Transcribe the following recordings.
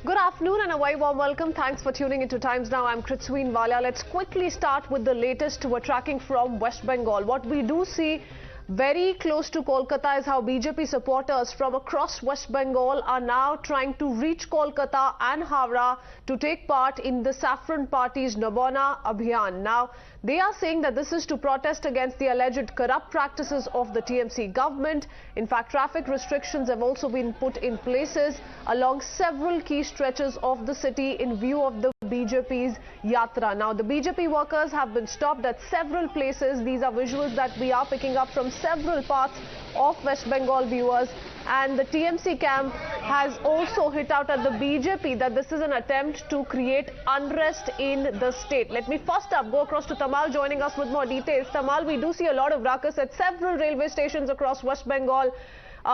Good afternoon and a very warm welcome. Thanks for tuning into Times Now. I'm Kritsween Walia. Let's quickly start with the latest we're tracking from West Bengal. What we do see very close to Kolkata is how BJP supporters from across West Bengal are now trying to reach Kolkata and Howrah to take part in the Saffron Party's Nabanna Abhiyan. Now, they are saying that this is to protest against the alleged corrupt practices of the TMC government. In fact, traffic restrictions have also been put in places along several key stretches of the city in view of the BJP's Yatra. Now, the BJP workers have been stopped at several places. These are visuals that we are picking up from several parts of West Bengal, viewers. And the TMC camp has also hit out at the BJP that this is an attempt to create unrest in the state. Let me first up go across to Tamal joining us with more details. Tamal, we do see a lot of ruckus at several railway stations across West Bengal.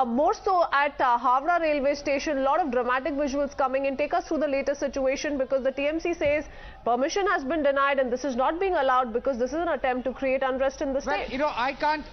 More so at Howrah railway station, a lot of dramatic visuals coming in. Take us through the latest situation, because the TMC says permission has been denied and this is not being allowed because this is an attempt to create unrest in the state. Well, I can't...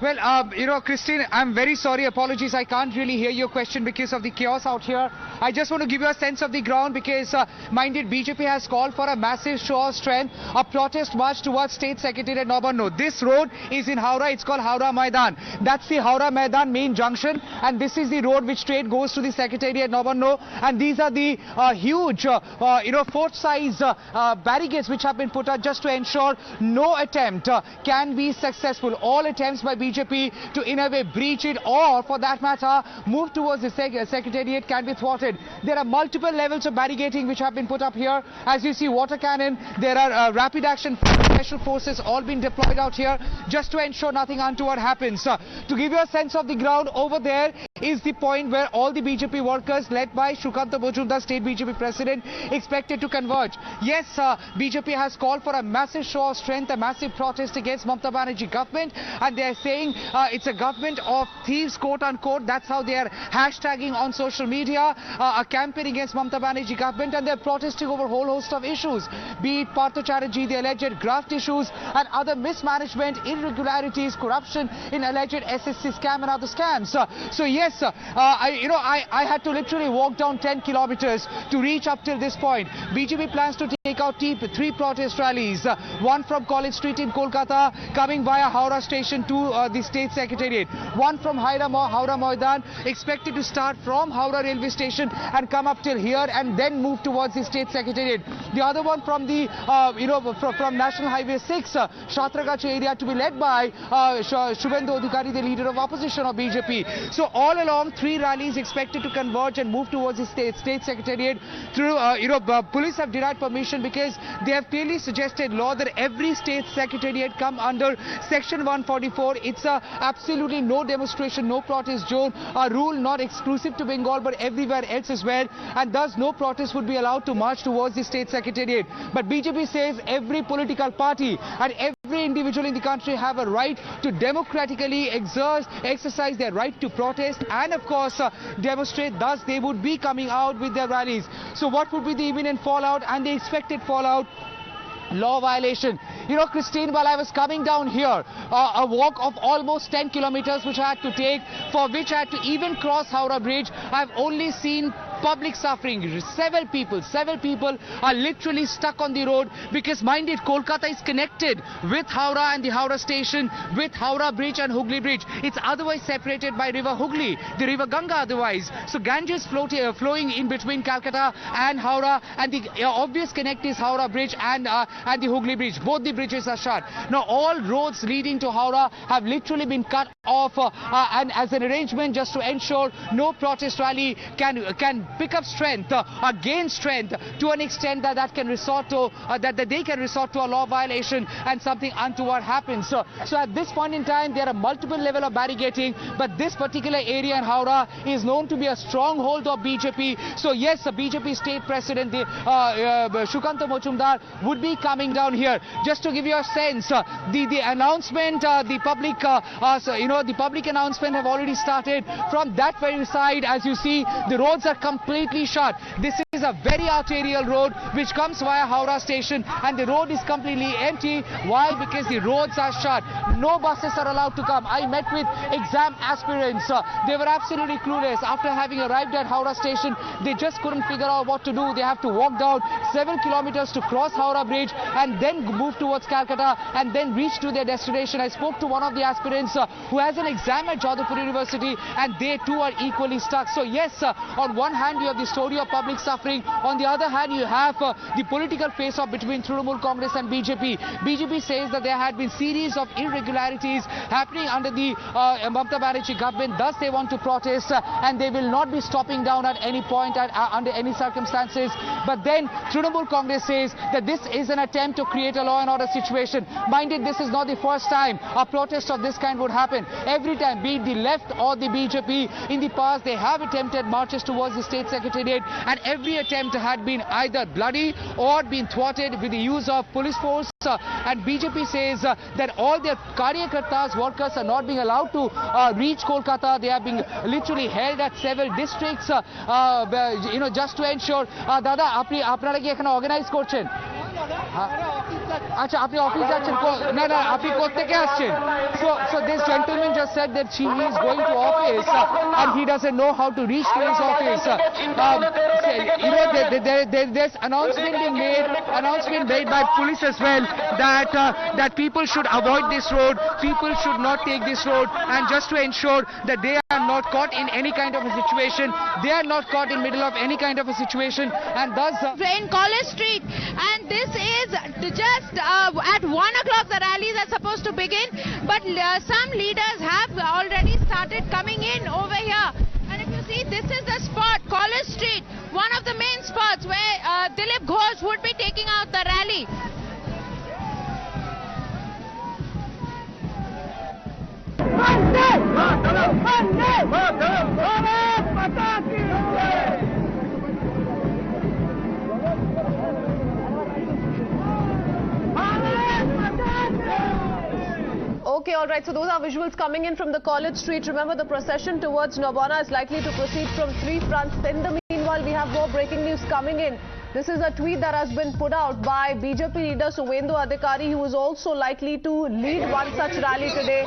Well, Christine, I'm very sorry. Apologies. I can't really hear your question because of the chaos out here. I just want to give you a sense of the ground because, mind it, BJP has called for a massive show of strength, a protest march towards State Secretariat Nabanna. This road is in Howrah. It's called Howrah Maidan. That's the Howrah Maidan main junction, and this is the road which straight goes to the Secretariat Nabanna. And these are the huge, fort-size barricades which have been put up just to ensure no attempt can be successful. All attempts by BJP to in a way breach it, or for that matter move towards the Secretariat, can be thwarted. There are multiple levels of barricading which have been put up here. As you see, water cannon, there are rapid action special forces all been deployed out here just to ensure nothing untoward happens. To give you a sense of the ground, over there is the point where all the BJP workers led by Shukanta Majumdar, state BJP president, expected to converge. Yes, BJP has called for a massive show of strength, a massive protest against Mamata Banerjee government, and they are saying it's a government of thieves, quote unquote. That's how they are hashtagging on social media, a campaign against Mamata Banerjee government, and they're protesting over a whole host of issues, be it Partho Chatterjee, the alleged graft issues, and other mismanagement, irregularities, corruption in alleged SSC scam and other scams. So yes, I had to literally walk down 10 kilometers to reach up till this point. BJP plans to take out three protest rallies, one from College Street in Kolkata, coming via Howrah station to the State Secretariat, one from Howrah Maidan, expected to start from Howrah railway station and come up till here and then move towards the State Secretariat. The other one from the from National Highway 6, Shatragach area, to be led by Shubhendu Adhikari, the leader of opposition of BJP. So all along, three rallies expected to converge and move towards the State Secretariat. Through police have denied permission because they have clearly suggested law that every State Secretariat come under Section 144. It's absolutely no demonstration, no protest zone, a rule not exclusive to Bengal but everywhere else as well, and thus no protest would be allowed to march towards the State Secretariat. But BJP says every political party and every individual in the country have a right to democratically exercise their right to protest and of course demonstrate. Thus they would be coming out with their rallies. So what would be the imminent fallout and the expected fallout? Law violation. Christine, while I was coming down here, a walk of almost 10 kilometers which I had to take, for which I had to even cross Howrah Bridge, I've only seen public suffering. Several people are literally stuck on the road because, mind it, Kolkata is connected with Howrah and the Howrah station, with Howrah Bridge and Hooghly Bridge. It's otherwise separated by River Hooghly, the River Ganga otherwise. So Ganges flowing in between Kolkata and Howrah, and the obvious connect is Howrah Bridge and the Hooghly Bridge. Both the bridges are shut. Now all roads leading to Howrah have literally been cut off and as an arrangement just to ensure no protest rally can pick up strength or gain strength to an extent that can resort to that they can resort to a law violation and something untoward happens. So at this point in time there are multiple level of barricading, but this particular area in Howrah is known to be a stronghold of BJP. So yes, the BJP state president, Shukanta Majumdar, would be coming down here. Just to give you a sense, the announcement, the public announcement have already started from that very side. As you see, the roads are completely shut. This is a very arterial road which comes via Howrah station, and the road is completely empty. Why? Because the roads are shut. No buses are allowed to come. I met with exam aspirants. They were absolutely clueless. After having arrived at Howrah station, they just couldn't figure out what to do. They have to walk down 7 kilometers to cross Howrah Bridge and then move towards Kolkata and then reach to their destination. I spoke to one of the aspirants who has an exam at Jadavpur University, and they too are equally stuck. So yes, on one hand you have the story of public suffering. On the other hand, you have the political face-off between Trinamool Congress and BJP. BJP says that there had been series of irregularities happening under the Mamata Banerjee government. Thus, they want to protest and they will not be stopping down at any point under any circumstances. But then Trinamool Congress says that this is an attempt to create a law and order situation. Mind it, this is not the first time a protest of this kind would happen. Every time, be it the left or the BJP, in the past they have attempted marches towards the state secretariat, and every attempt had been either bloody or been thwarted with the use of police force. And BJP says that all their karyakartas, workers are not being allowed to reach Kolkata. They are being literally held at several districts, just to ensure. Dada, আপনারা কি এখানে organise করছেন? আচ্ছা, আপনি office যাচ্ছেন? না, আপনি কোত্থেকে আসছেন? So this gentleman just said that he is going to office and he doesn't know how to reach to his office. There's announcement made by police as well that people should avoid this road, people should not take this road, and just to ensure that they are not caught in any kind of a situation, they are not caught in middle of any kind of a situation, and thus in College Street, and this is just at 1 o'clock the rallies are supposed to begin, but some leaders have already started coming in over here. And if you see, this is the spot, College Street, one of the main spots where Dilip Ghosh would be taking out the rally. Okay, all right. So those are visuals coming in from the College Street. Remember, the procession towards Nabanna is likely to proceed from 3 fronts. In the meanwhile, we have more breaking news coming in. This is a tweet that has been put out by BJP leader Suvendu Adhikari, who is also likely to lead one such rally today.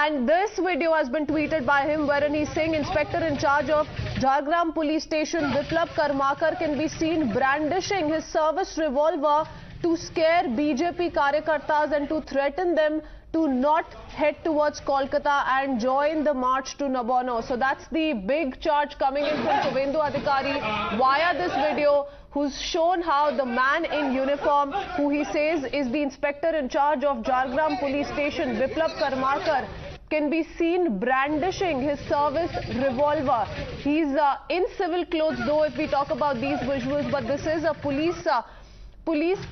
And this video has been tweeted by him, wherein he's saying Inspector in charge of Jhargram Police Station, Biplab Karmakar, can be seen brandishing his service revolver to scare BJP karyakartas and to threaten them to not head towards Kolkata and join the march to Nabanna. So that's the big charge coming in from Suvendu Adhikari via this video, who's shown how the man in uniform, who he says is the inspector in charge of Jhargram Police Station, Biplab Karmakar, can be seen brandishing his service revolver. He's in civil clothes, though, if we talk about these visuals, but this is a police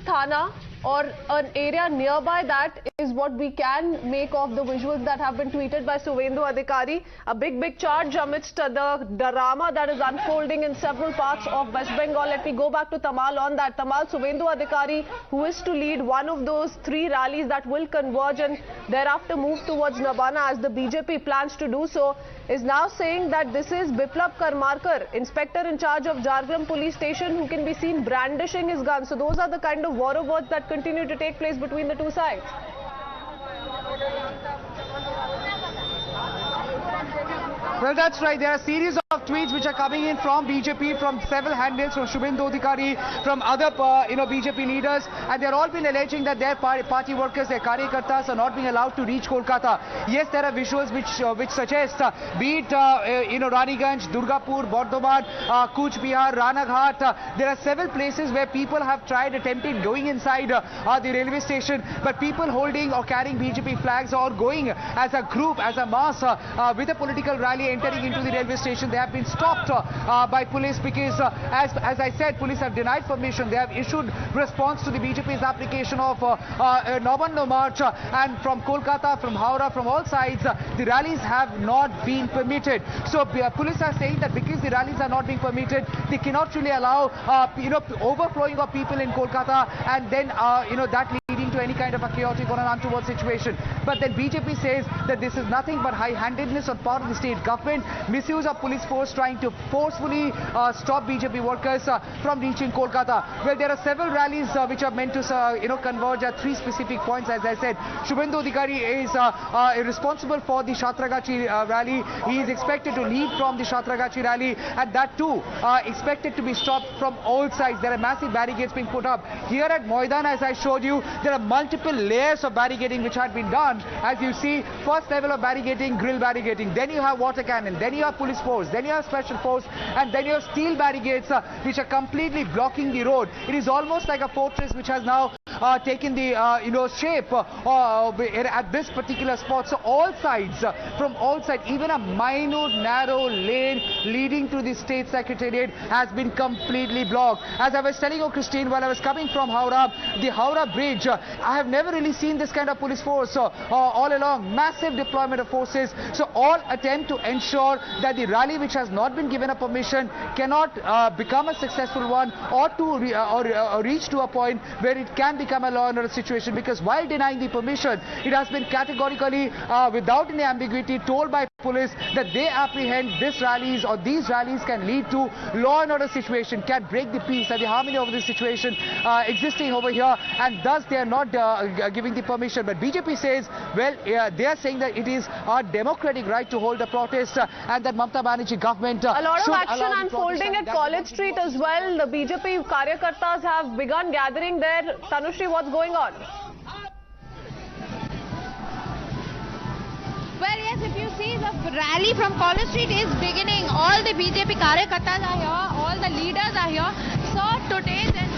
thana or an area nearby. That is what we can make of the visuals that have been tweeted by Suvendu Adhikari. A big charge amidst the drama that is unfolding in several parts of West Bengal. Let me go back to Tamal on that. Tamal, Suvendu Adhikari, who is to lead one of those 3 rallies that will converge and thereafter move towards Nabanna, as the BJP plans to do so, is now saying that this is Biplab Karmakar, inspector in charge of Jhargram Police Station, who can be seen brandishing his gun. So those are the kind of war of words that continue to take place between the two sides. Well, that's right. There are a series of tweets which are coming in from BJP, from several handles, from Suvendu Adhikari, from other BJP leaders, and they're all been alleging that their party workers, their karyakartas, are not being allowed to reach Kolkata. Yes, there are visuals which suggest, be it Raniganj, Durgapur, Bardhaman, Kuch Bihar, Ranaghat, there are several places where people have tried attempting going inside the railway station, but people holding or carrying BJP flags or going as a group, as a mass with a political rally entering into the railway station, they have been stopped by police because, as I said, police have denied permission. They have issued response to the BJP's application of Nabanna March, and from Kolkata, from Howrah, from all sides, the rallies have not been permitted. So police are saying that because the rallies are not being permitted, they cannot really allow overflowing of people in Kolkata, and then that leading to into any kind of a chaotic or an untoward situation. But then BJP says that this is nothing but high-handedness on part of the state government, misuse of police force trying to forcefully stop BJP workers from reaching Kolkata. Well, there are several rallies which are meant to converge at three specific points. As I said, Shubhendu Adhikari is responsible for the Satragachi rally. He is expected to lead from the Satragachi rally, and that too expected to be stopped from all sides. There are massive barricades being put up. Here at Moidan, as I showed you, there are multiple layers of barricading which had been done. As you see, first level of barricading, grill barricading, then you have water cannon, then you have police force, then you have special force, and then you have steel barricades which are completely blocking the road. It is almost like a fortress which has now taken the shape at this particular spot. So all sides, from all sides, even a minute narrow lane leading to the state secretariat has been completely blocked. As I was telling you, Christine, while I was coming from Howrah, the Howrah bridge, I have never really seen this kind of police force all along. Massive deployment of forces. So all attempt to ensure that the rally, which has not been given a permission, cannot become a successful one, or to reach to a point where it can become a law and order situation. Because while denying the permission, it has been categorically, without any ambiguity, told by police that they apprehend these rallies can lead to law and order situation, can break the peace and the harmony of the situation existing over here, and thus they are not giving the permission. But BJP says, well, they are saying that it is our democratic right to hold a protest, and that Mamata Banerjee government a lot of action unfolding at College Street as well. The BJP Karyakartas have begun gathering there. Tanushri, what's going on? Well, yes, if you see, the rally from College Street is beginning. All the BJP Karyakartas are here, all the leaders are here. So today, then,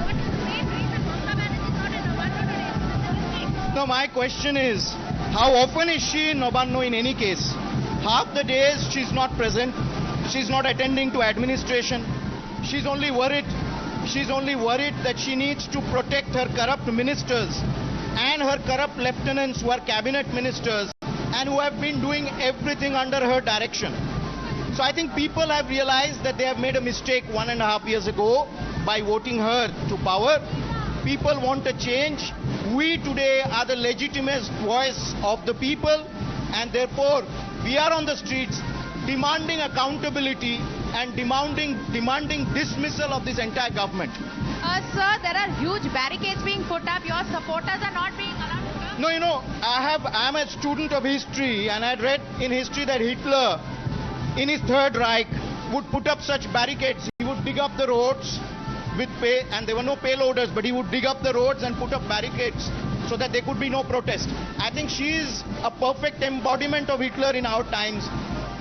what is the main reason Mamata Banerjee is not in Nabanna today? No, my question is, how often is she in Nabanna in any case? Half the days she's not present, she's not attending to administration, she's only worried that she needs to protect her corrupt ministers and her corrupt lieutenants who are cabinet ministers and who have been doing everything under her direction. So I think people have realized that they have made a mistake 1.5 years ago by voting her to power. People want a change. We today are the legitimate voice of the people, and therefore we are on the streets demanding accountability and demanding dismissal of this entire government. Sir, there are huge barricades being put up. Your supporters are not being allowed to come. No, I'm a student of history, and I read in history that Hitler, in his Third Reich, would put up such barricades. He would dig up the roads and there were no payloaders, but he would dig up the roads and put up barricades so that there could be no protest. I think she is a perfect embodiment of Hitler in our times.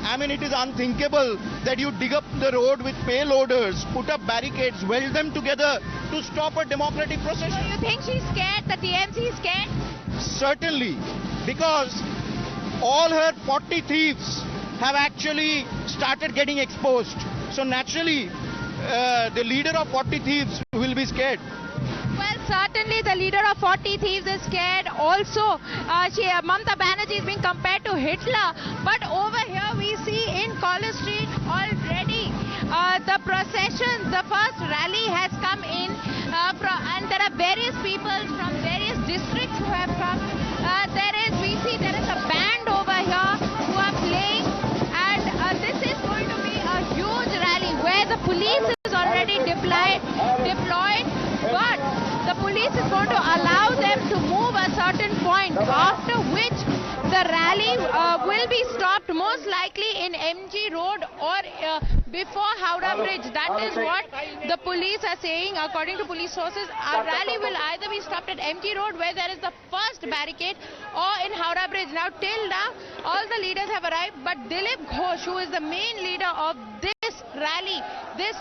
I mean, it is unthinkable that you dig up the road with payloaders, put up barricades, weld them together to stop a democratic process. So you think she's scared? The TMC is scared? Certainly, because all her 40 thieves have actually started getting exposed. So naturally, the leader of 40 thieves will be scared. Well, certainly the leader of 40 thieves is scared. Also, Mamata Banerjee is being compared to Hitler. But over here we see in College Street already the procession, the first rally has come in, and there are various people from various districts who have come. We see there is a band over here who are playing, and this is going to be a huge rally where the police is already deployed, but the police is going to allow them to move a certain point, after which the rally will be stopped most likely in MG Road or before Howrah Bridge. That is what the police are saying. According to police sources, our rally will either be stopped at MG Road, where there is the first barricade, or in Howrah Bridge. Now, till now, all the leaders have arrived, but Dilip Ghosh, who is the main leader of this rally, this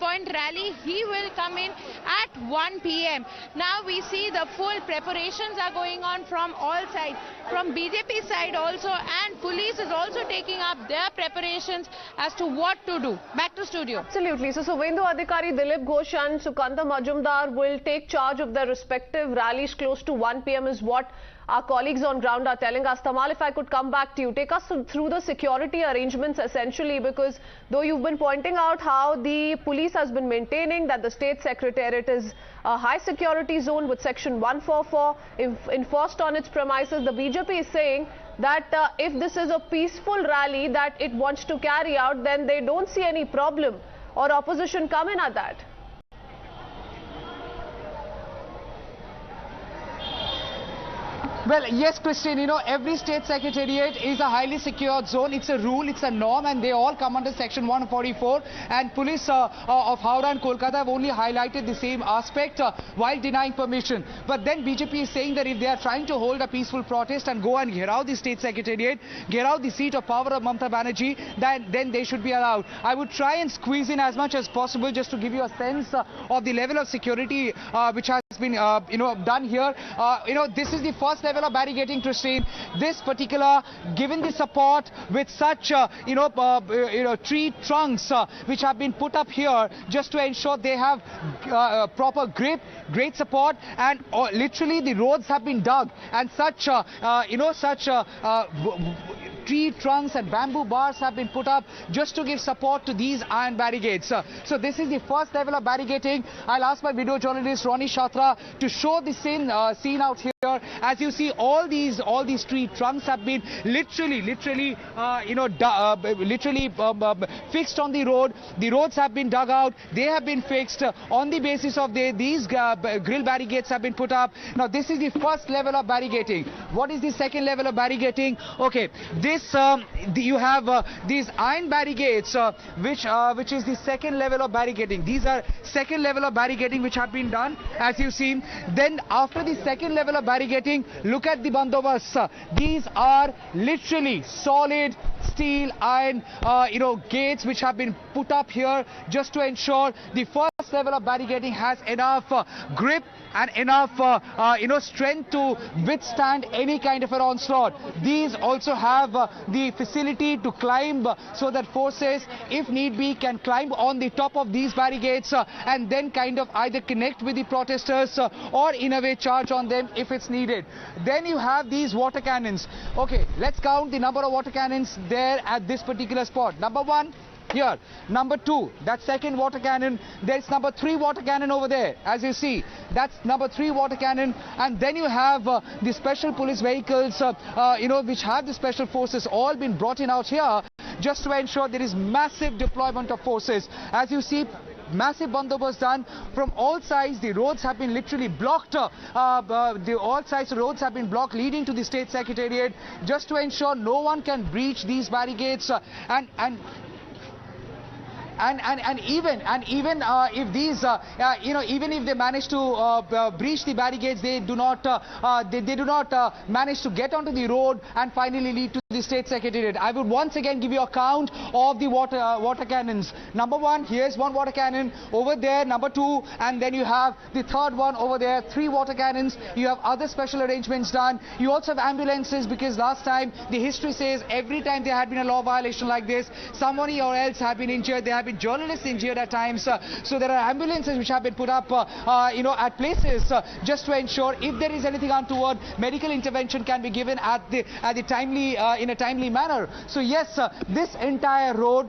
point rally, he will come in at 1 p.m. Now we see the full preparations are going on from all sides, from BJP side also, and police is also taking up their preparations as to what to do. Back to studio. Absolutely. So Shubhendu Adhikari, Dilip Ghosh and Sukanta Majumdar will take charge of their respective rallies close to 1 p.m. is what our colleagues on ground are telling us. Tamal, if I could come back to you, take us through the security arrangements essentially, because though you've been pointing out how the police has been maintaining that the state secretariat is a high security zone with section 144 enforced on its premises, the BJP is saying that if this is a peaceful rally that it wants to carry out, then they don't see any problem or opposition come in at that. Well, yes, Christine, you know, every state secretariat is a highly secured zone. It's a rule, it's a norm, and they all come under section 144. And police of Howrah and Kolkata have only highlighted the same aspect while denying permission. But then BJP is saying that if they are trying to hold a peaceful protest and go and get out the state secretariat, get out the seat of power of Mamata Banerjee, then they should be allowed. I would try and squeeze in as much as possible just to give you a sense of the level of security which has been, done here. This is the first level of barricading, Christine. This particular, given the support with such, tree trunks which have been put up here just to ensure they have proper grip, great support, and literally the roads have been dug, and such, tree trunks and bamboo bars have been put up just to give support to these iron barricades. So this is the first level of barricading. I'll ask my video journalist Ronnie Yatra to show the scene out here. As you see, all these tree trunks have been literally fixed on the road. The roads have been dug out. They have been fixed on the basis of these grill barricades have been put up. Now this is the first level of barricading. What is the second level of barricading? Okay, you have these iron barricades, which is the second level of barricading. These are second level of barricading which have been done, as you see. Then after the second level of barricading, look at the bandobas. These are literally solid steel iron gates which have been put up here just to ensure the first level of barricading has enough grip and enough strength to withstand any kind of an onslaught. These also have the facility to climb so that forces, if need be, can climb on the top of these barricades and then kind of either connect with the protesters or in a way charge on them if it's needed. Then you have these water cannons. Okay, let's count the number of water cannons there at this particular spot. Number 1 here, number 2, that's second water cannon. There's number 3 water cannon over there, as you see. That's number 3 water cannon. And then you have the special police vehicles, which have the special forces all been brought in out here just to ensure there is massive deployment of forces. As you see, massive bandobast done from all sides. The roads have been literally blocked. All sides of roads have been blocked leading to the state secretariat just to ensure no one can breach these barricades. And even if these even if they manage to breach the barricades, they do not manage to get onto the road and finally lead to the state secretariat. I would once again give you a count of the water cannons. Number 1, here's 1 water cannon over there. Number 2, and then you have the third one over there. 3 water cannons. You have other special arrangements done. You also have ambulances, because last time the history says every time there had been a law violation like this, somebody or else had been injured. There have been journalists injured at times, so there are ambulances which have been put up at places just to ensure if there is anything untoward, medical intervention can be given in a timely manner. So yes, this entire road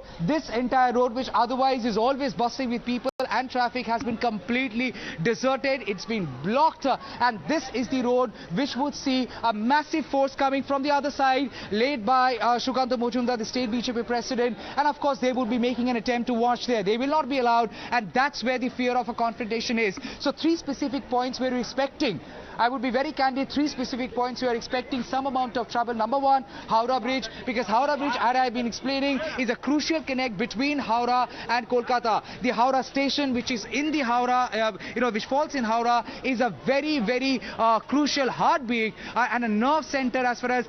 which otherwise is always bustling with people and traffic has been completely deserted. It's been blocked, and this is the road which would see a massive force coming from the other side, led by Shukanta Mojumdar, the state BJP president, and of course they would be making an attempt to watch there. They will not be allowed, and that's where the fear of a confrontation is. So 3 specific points we're expecting. I would be very candid, 3 specific points we are expecting some amount of trouble. Number 1, Howrah Bridge, because Howrah Bridge, as I have been explaining, is a crucial connect between Howrah and Kolkata. The Howrah station, which is in the Howrah, which falls in Howrah, is a very, very crucial heartbeat and a nerve center as far as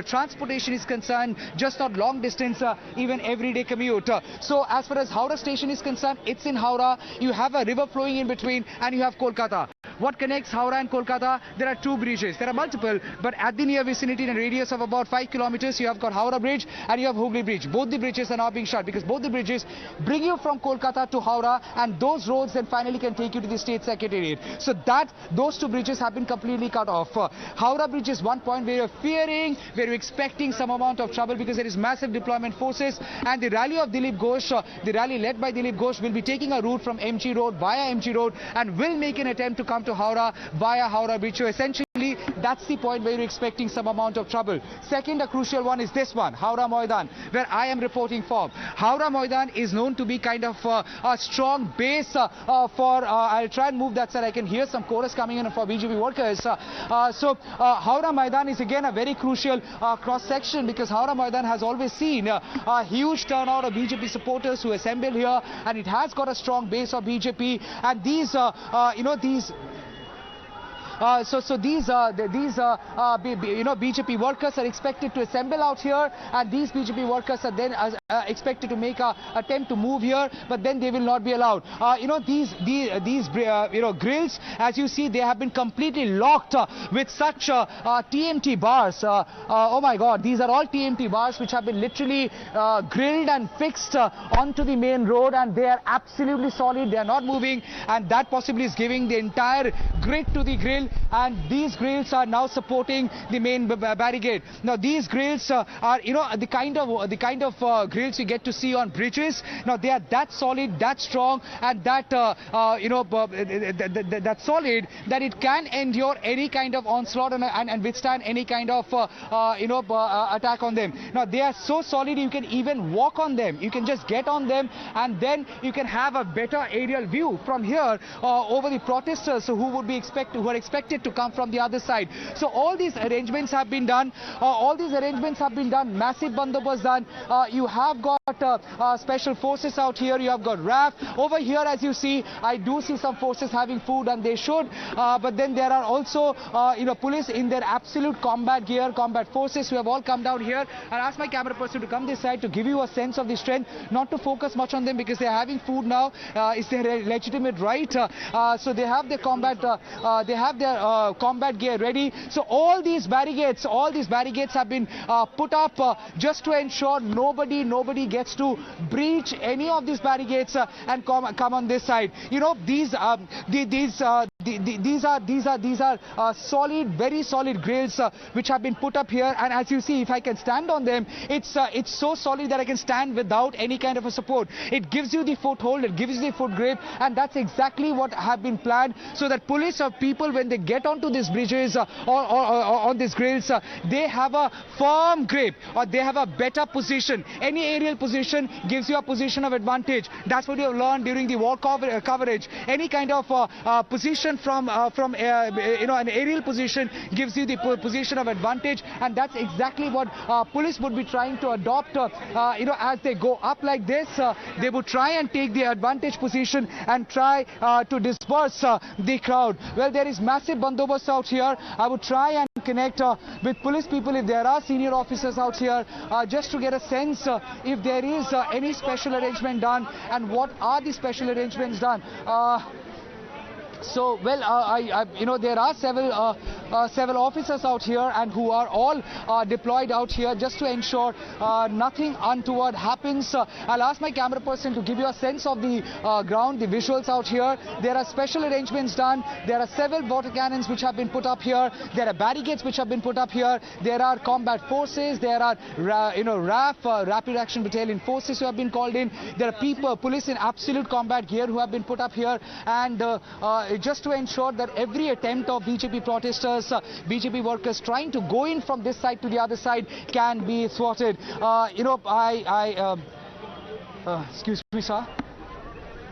transportation is concerned, just not long distance, even everyday commute. So as far as Howrah station is concerned, it's in Howrah. You have a river flowing in between, and you have Kolkata. what connects Howrah and Kolkata, there are two bridges. There are multiple, but at the near vicinity in a radius of about 5 kilometers, you have got Howrah Bridge and you have Hooghly Bridge. Both the bridges are now being shut because both the bridges bring you from Kolkata to Howrah, and those roads then finally can take you to the state secretariat. So those two bridges have been completely cut off. Howrah Bridge is one point where you're fearing, where you're expecting some amount of trouble because there is massive deployment forces, and the rally of Dilip Ghosh, the rally led by Dilip Ghosh, will be taking a route from MG Road via MG Road and will make an attempt to come to Howrah via Howrah Bridge. So essentially, that's the point where you're expecting some amount of trouble. Second, a crucial one is this one, Howrah Maidan, where I am reporting from. Howrah Maidan is known to be kind of a strong base I'll try and move that side. I can hear some chorus coming in for BJP workers. Howrah Maidan is again a very crucial cross-section because Howrah Maidan has always seen a huge turnout of BJP supporters who assemble here, and it has got a strong base of BJP, and these BJP workers are expected to assemble out here, and these BJP workers are then expected to make an attempt to move here, but then they will not be allowed. These grills, as you see, they have been completely locked with such TMT bars. Oh my God, these are all TMT bars which have been literally grilled and fixed onto the main road, and they are absolutely solid. They are not moving, and that possibly is giving the entire grit to the grill. And these grills are now supporting the main barricade. Now these grills are, the kind of grills you get to see on bridges. Now they are that solid, that strong, and that that solid that it can endure any kind of onslaught and withstand any kind of attack on them. Now they are so solid you can even walk on them. You can just get on them, and then you can have a better aerial view from here over the protesters who are expected to come from the other side. So all these arrangements have been done. Massive bandobast done. You have got special forces out here. You have got RAF over here. As you see, I do see some forces having food, and they should. But then there are also police in their absolute combat gear, combat forces who have all come down here. I'll ask my camera person to come this side to give you a sense of the strength, not to focus much on them because they are having food now. It's their legitimate right. So they have their combat. Combat gear ready. So all these barricades have been put up just to ensure nobody gets to breach any of these barricades and come on this side. These are solid, very solid grills which have been put up here, and as you see, if I can stand on them, it's so solid that I can stand without any kind of a support. It gives you the foothold, it gives you the foot grip, and that's exactly what have been planned, so that police or people, when they get onto these bridges or on these grills, they have a firm grip, or they have a better position. Any aerial position gives you a position of advantage. That's what you have learned during the war coverage. Any kind of position from an aerial position gives you the position of advantage, and that's exactly what police would be trying to adopt. As they go up like this, they would try and take the advantage position and try to disperse the crowd. Well, there is massive bandobast out here. I would try and connect with police people if there are senior officers out here, just to get a sense if there is any special arrangement done and what are the special arrangements done. So, well, there are several officers out here, and who are all deployed out here just to ensure nothing untoward happens. I'll ask my camera person to give you a sense of the ground, the visuals out here. There are special arrangements done. There are several water cannons which have been put up here. There are barricades which have been put up here. There are combat forces. There are RAF, Rapid Action Battalion forces who have been called in. There are police in absolute combat gear who have been put up here, and just to ensure that every attempt of BJP protesters, BJP workers trying to go in from this side to the other side can be thwarted. Excuse me, sir.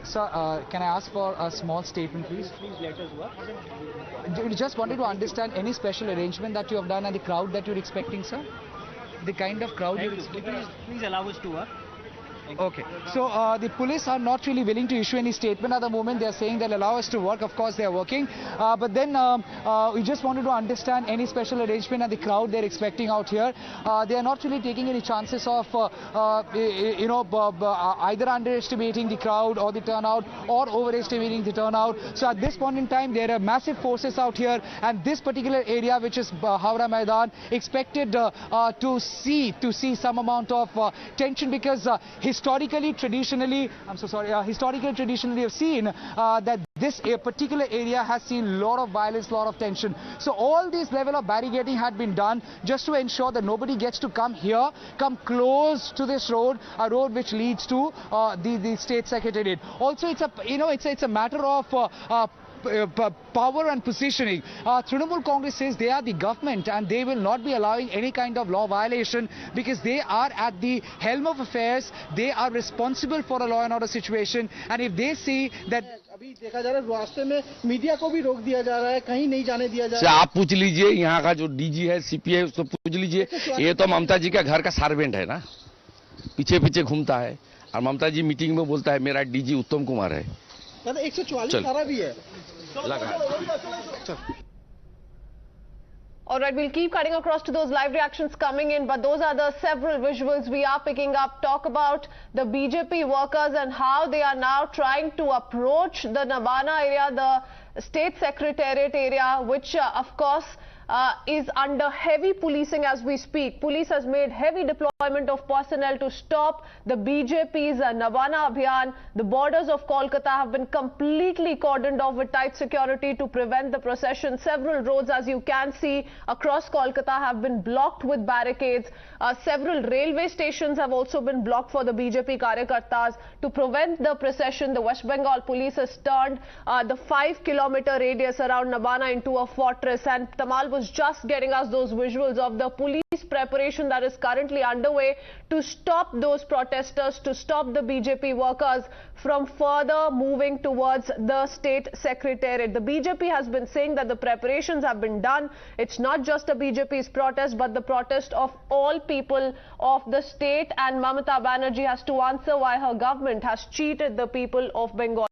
Sir, can I ask for a small statement, please? Please let us work. Just wanted to understand any special arrangement that you have done and the crowd that you're expecting, sir? The kind of crowd you're expecting? Please allow us to work. Okay, so the police are not really willing to issue any statement at the moment. They are saying they'll allow us to work. Of course, they are working. But then we just wanted to understand any special arrangement and the crowd they're expecting out here. They are not really taking any chances of, either underestimating the crowd or the turnout or overestimating the turnout. So at this point in time, there are massive forces out here, and this particular area, which is Howrah Maidan, expected to see some amount of tension, because historically, traditionally, we've seen that this particular area has seen a lot of violence, lot of tension. So all this level of barricading had been done just to ensure that nobody gets to come close to this road, a road which leads to the state secretariat. Also, it's a matter of power and positioning. Trinamool Congress says they are the government and they will not be allowing any kind of law violation, because they are at the helm of affairs. They are responsible for a law and order situation, and if they see that अभी देखा जा रहा है रास्ते में media को भी रोक दिया जा रहा है, कहीं नहीं जाने दिया जा रहा है। आप पूछ लीजिए यहाँ का जो डीजी है, सीपी है, उसको पूछ लीजिए। ये तो ममता जी का घर का सर्वेंट है ना, पीछे पीछे घूमता है, और ममता जी मीटिंग में बोलता है मेरा डीजी उत्तम कुमार है। 144 धारा भी है। All right, we'll keep cutting across to those live reactions coming in, but those are the several visuals we are picking up. Talk about the BJP workers and how they are now trying to approach the Nabanna area, the state secretariat area, which of course is under heavy policing as we speak. Police has made heavy deployment of personnel to stop the BJP's Nabanna Abhiyan. The borders of Kolkata have been completely cordoned off with tight security to prevent the procession. Several roads, as you can see, across Kolkata have been blocked with barricades. Several railway stations have also been blocked for the BJP Karyakartas. To prevent the procession, the West Bengal police has turned the 5-kilometer radius around Nabanna into a fortress, and Tamal was just getting us those visuals of the police preparation that is currently underway to stop those protesters, to stop the BJP workers from further moving towards the state secretariat. The BJP has been saying that the preparations have been done. It's not just a BJP's protest, but the protest of all people of the state, and Mamata Banerjee has to answer why her government has cheated the people of Bengal.